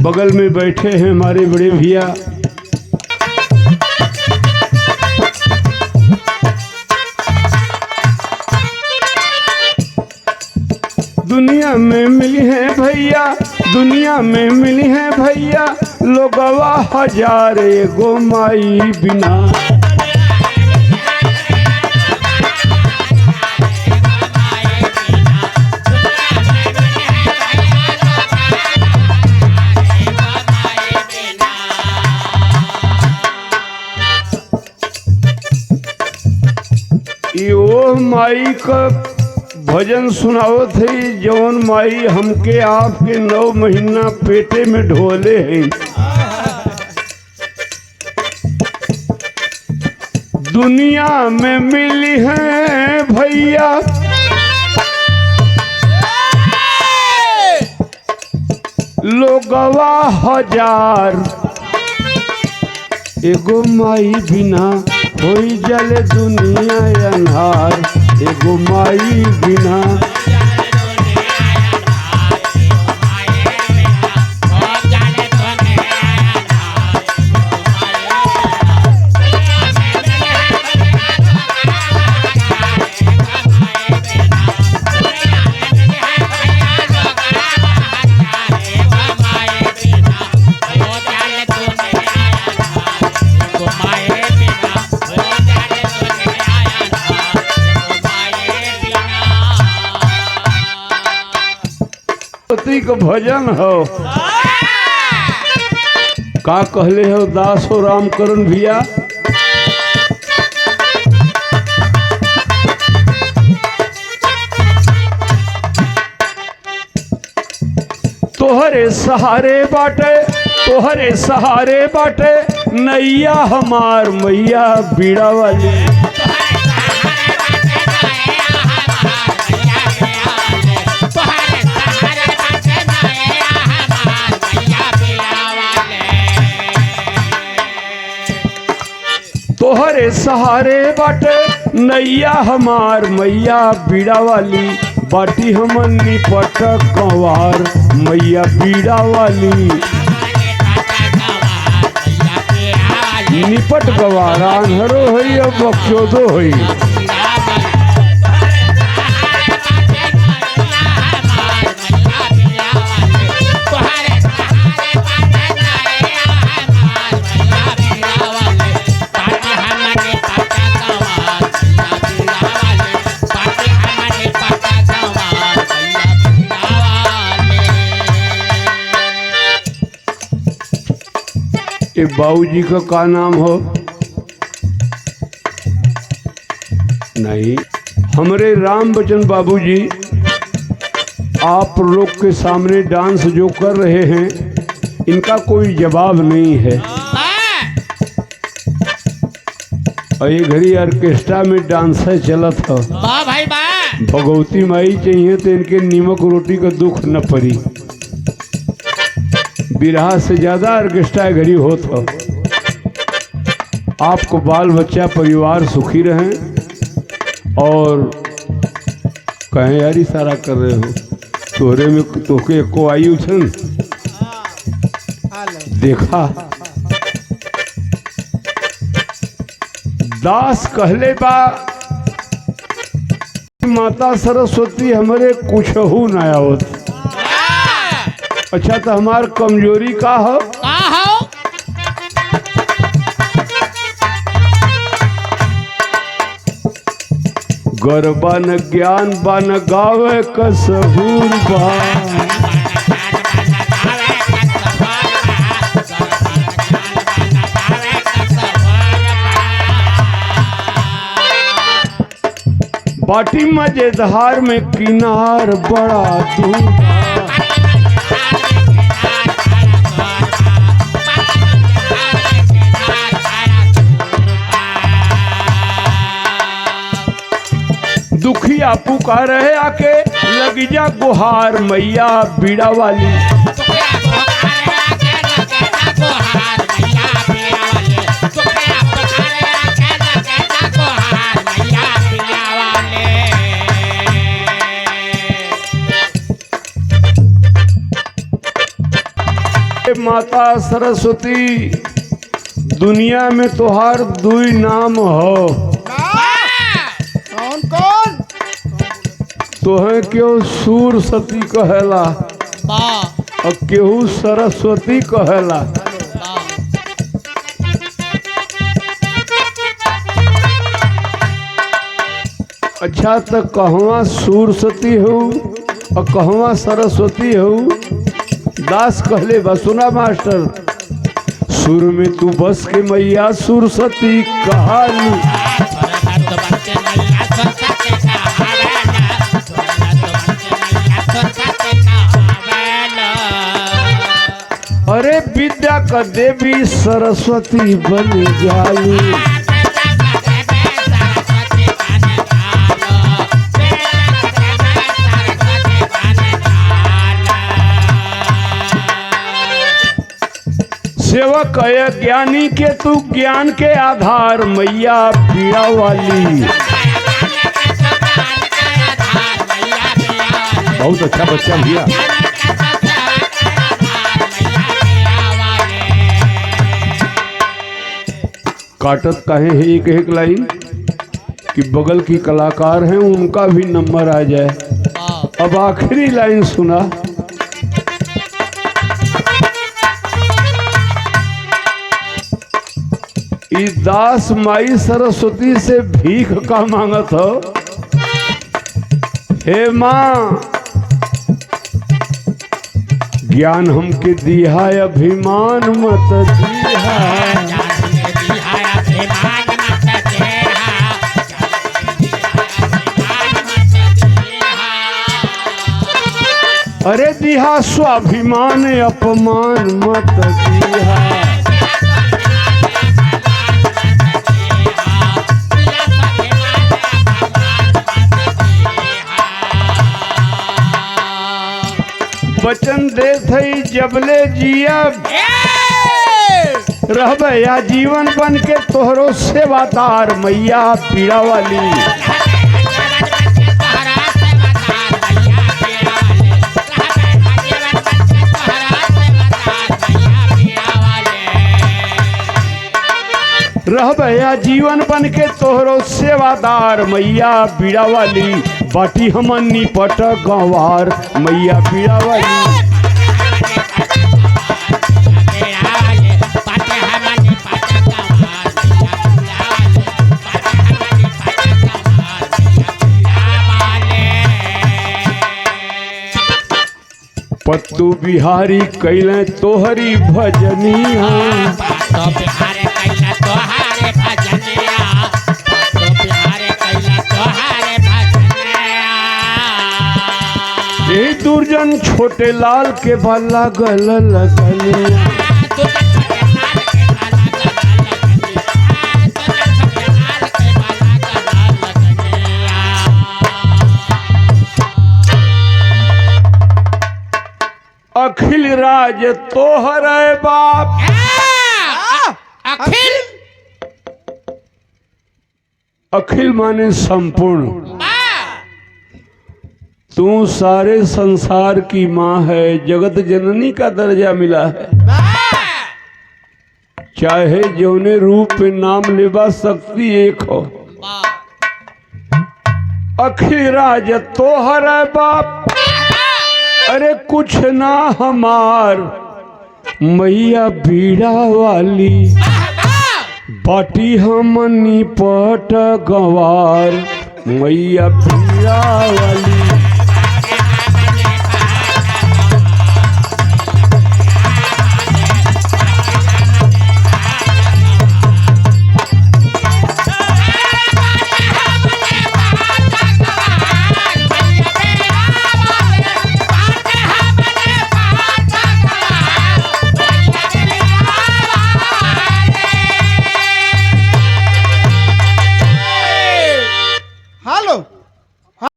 बगल में बैठे हैं हमारे बड़े भैया दुनिया में मिली है भैया, दुनिया में मिली है भैया लोगवा हजार एगो माई बिना। यो माई का भजन सुनाओ थे जौन माई हमके आपके 9 महीना पेटे में ढोले हैं। दुनिया में मिली है भैया लोगवा हजार एगो माई बिना होई जले दुनिया अन्हार एगो माई बिना। का भजन हो का कहले हो दास हो रामकरण भैया। तोहरे सहारे बाटे, तोहरे सहारे बाटे नैया हमार मैया बीड़ा वाली। तोहरे सहारे बाटे नैया हमार मैया बीड़ा वाली बाटी हमन निपट कंवार मैया बीड़ा वाली। निपट गवार आन्हरो है अब बक्चोदो है। ये बाबूजी का नाम हो? नहीं, हमारे राम बच्चन बाबूजी आप लोग के सामने डांस जो कर रहे हैं इनका कोई जवाब नहीं है। और ये घड़ी ऑर्केस्ट्रा में डांस है चलत हो। भाई भगवती माई चाहिए तो इनके नीमक रोटी का दुख न पड़ी। बिरहा से ज्यादा ऑर्केस्ट्रा घड़ी होत हो। आपको बाल बच्चा परिवार सुखी रहें और कहें यार इशारा कर रहे हो तोहरे में तोके एको आयु छन देखा। दास कहले बा माता सरस्वती हमारे कुछ हो ना आवत। अच्छा तो हमार कमजोरी का हो? गरबा न ज्ञान बा न गावे का सहूर बा। बाटी मजेदार में किनार बड़ा दूर। दुखिया पुकारे आके लग जा गुहार मैया बीड़ा वाली। माता सरस्वती दुनिया में तोहार दुई नाम हो। कौन कौन? तोहे क्यों सूर सती कहेला और केहू सरस्वती कहेला। अच्छा तो कहवा सूर सती हो और कहवा सरस्वती हो। दास कहले बा सुना मास्टर, सुर में तू बस के मैया सुर सती कहानी। अरे विद्या का देवी सरस्वती बन जाई। सेवक है ज्ञानी के तू ज्ञान के आधार मैया पीड़ा वाली। बहुत अच्छा बच्चा भैया। काटत कहे है एक एक लाइन कि बगल की कलाकार हैं उनका भी नंबर आ जाए। अब आखिरी लाइन सुना, ई दास माई सरस्वती से भीख का मांगत हो। हे माँ ज्ञान हमके दिहा अभिमान मत दिहा। अरे दिहा स्वाभिमान अपमान मत दिहा। वचन दे थई जबले जिया रहबे या जीवन बन के तोहरो सेवादार मैया पीड़ा वाली। रहबे या जीवन बन के तोहरो सेवादार मैया पीड़ा वाली। बाटी हमन निपट गंवार मैया पीड़ा वाली। पत्तू बिहारी कैले तोहरी भजनिया। दुर्जन छोटे लाल के भला गल लगनिया। अखिल राज तोहर बाप। अखिल अखिल माने संपूर्ण। तू सारे संसार की माँ है, जगत जननी का दर्जा मिला है। चाहे जौने रूप में नाम लेवा शक्ति एक हो। अखिल राज तोहर बाप। अरे कुछ ना हमार मैया बीड़ा वाली। बाटी हमनी पट गंवार मैया बीड़ा वाली।